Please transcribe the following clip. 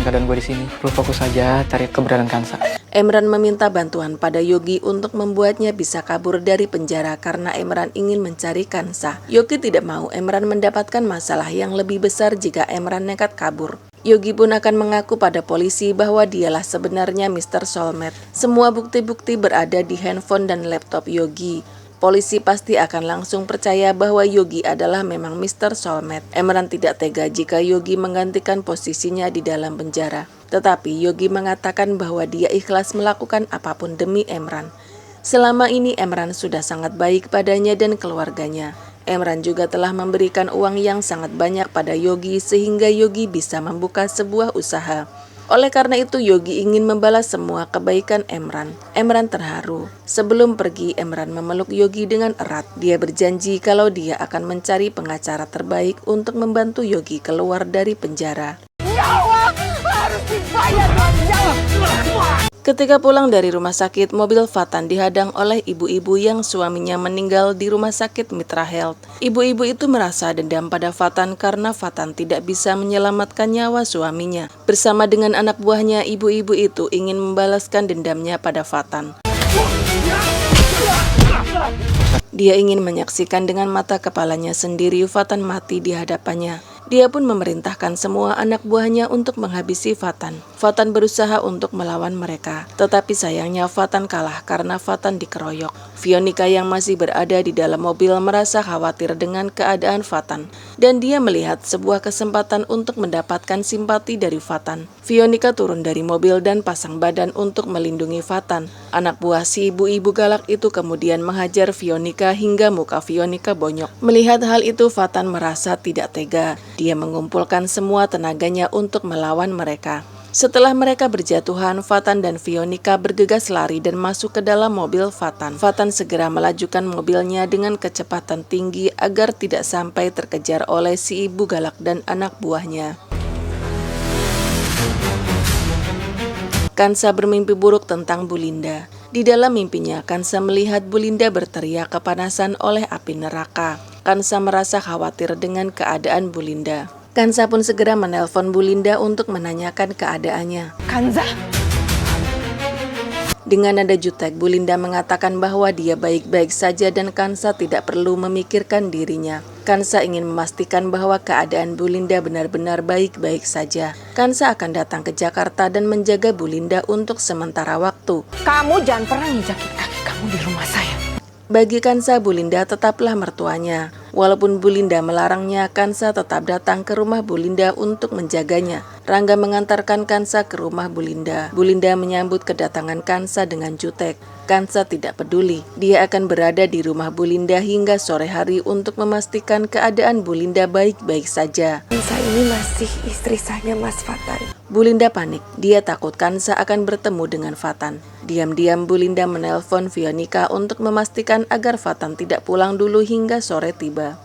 keadaan gue di sini. Lu fokus aja cari keberadaan Kansa. Emran meminta bantuan pada Yogi untuk membuatnya bisa kabur dari penjara karena Emran ingin mencari Kansa. Yogi tidak mau Emran mendapatkan masalah yang lebih besar jika Emran nekat kabur. Yogi pun akan mengaku pada polisi bahwa dialah sebenarnya Mr. Soulmate. Semua bukti-bukti berada di handphone dan laptop Yogi. Polisi pasti akan langsung percaya bahwa Yogi adalah memang Mr. Soulmate. Emran tidak tega jika Yogi menggantikan posisinya di dalam penjara. Tetapi Yogi mengatakan bahwa dia ikhlas melakukan apapun demi Emran. Selama ini Emran sudah sangat baik padanya dan keluarganya. Emran juga telah memberikan uang yang sangat banyak pada Yogi sehingga Yogi bisa membuka sebuah usaha. Oleh karena itu Yogi ingin membalas semua kebaikan Emran. Emran terharu. Sebelum pergi Emran memeluk Yogi dengan erat. Dia berjanji kalau dia akan mencari pengacara terbaik untuk membantu Yogi keluar dari penjara. Nyawa harus dibayar dengan nyawa. Ketika pulang dari rumah sakit, mobil Fatan dihadang oleh ibu-ibu yang suaminya meninggal di rumah sakit Mitra Health. Ibu-ibu itu merasa dendam pada Fatan karena Fatan tidak bisa menyelamatkan nyawa suaminya. Bersama dengan anak buahnya, ibu-ibu itu ingin membalaskan dendamnya pada Fatan. Dia ingin menyaksikan dengan mata kepalanya sendiri Fatan mati di hadapannya. Dia pun memerintahkan semua anak buahnya untuk menghabisi Fatan. Fatan berusaha untuk melawan mereka, tetapi sayangnya Fatan kalah karena Fatan dikeroyok. Fionika yang masih berada di dalam mobil merasa khawatir dengan keadaan Fatan, dan dia melihat sebuah kesempatan untuk mendapatkan simpati dari Fatan. Fionika turun dari mobil dan pasang badan untuk melindungi Fatan. Anak buah si ibu-ibu galak itu kemudian menghajar Fionika hingga muka Fionika bonyok. Melihat hal itu Fatan merasa tidak tega. Dia mengumpulkan semua tenaganya untuk melawan mereka. Setelah mereka berjatuhan, Fatan dan Fionika bergegas lari dan masuk ke dalam mobil Fatan. Fatan segera melajukan mobilnya dengan kecepatan tinggi agar tidak sampai terkejar oleh si ibu galak dan anak buahnya. Kansa bermimpi buruk tentang Bu Linda. Di dalam mimpinya, Kansa melihat Bu Linda berteriak kepanasan oleh api neraka. Kansa merasa khawatir dengan keadaan Bu Linda. Kansa pun segera menelpon Bu Linda untuk menanyakan keadaannya. Kanza, Dengan nada jutek, Bu Linda mengatakan bahwa dia baik-baik saja dan Kansa tidak perlu memikirkan dirinya. Kansa ingin memastikan bahwa keadaan Bu Linda benar-benar baik-baik saja. Kansa akan datang ke Jakarta dan menjaga Bu Linda untuk sementara waktu. kamu jangan pernah nginjakin kaki kamu di rumah saya. Bagi Kansa, Bu Linda tetaplah mertuanya. Walaupun Bu Linda melarangnya, Kansa tetap datang ke rumah Bu Linda untuk menjaganya. Rangga mengantarkan Kansa ke rumah Bu Linda. Bu Linda menyambut kedatangan Kansa dengan jutek. Kansa tidak peduli. Dia akan berada di rumah Bu Linda hingga sore hari untuk memastikan keadaan Bu Linda baik-baik saja. Kanza ini masih istri saya, Mas Fatan. Bu Linda panik. Dia takut Kansa akan bertemu dengan Fatan. Diam-diam Bu Linda menelpon Fionika untuk memastikan agar Fatan tidak pulang dulu hingga sore tiba.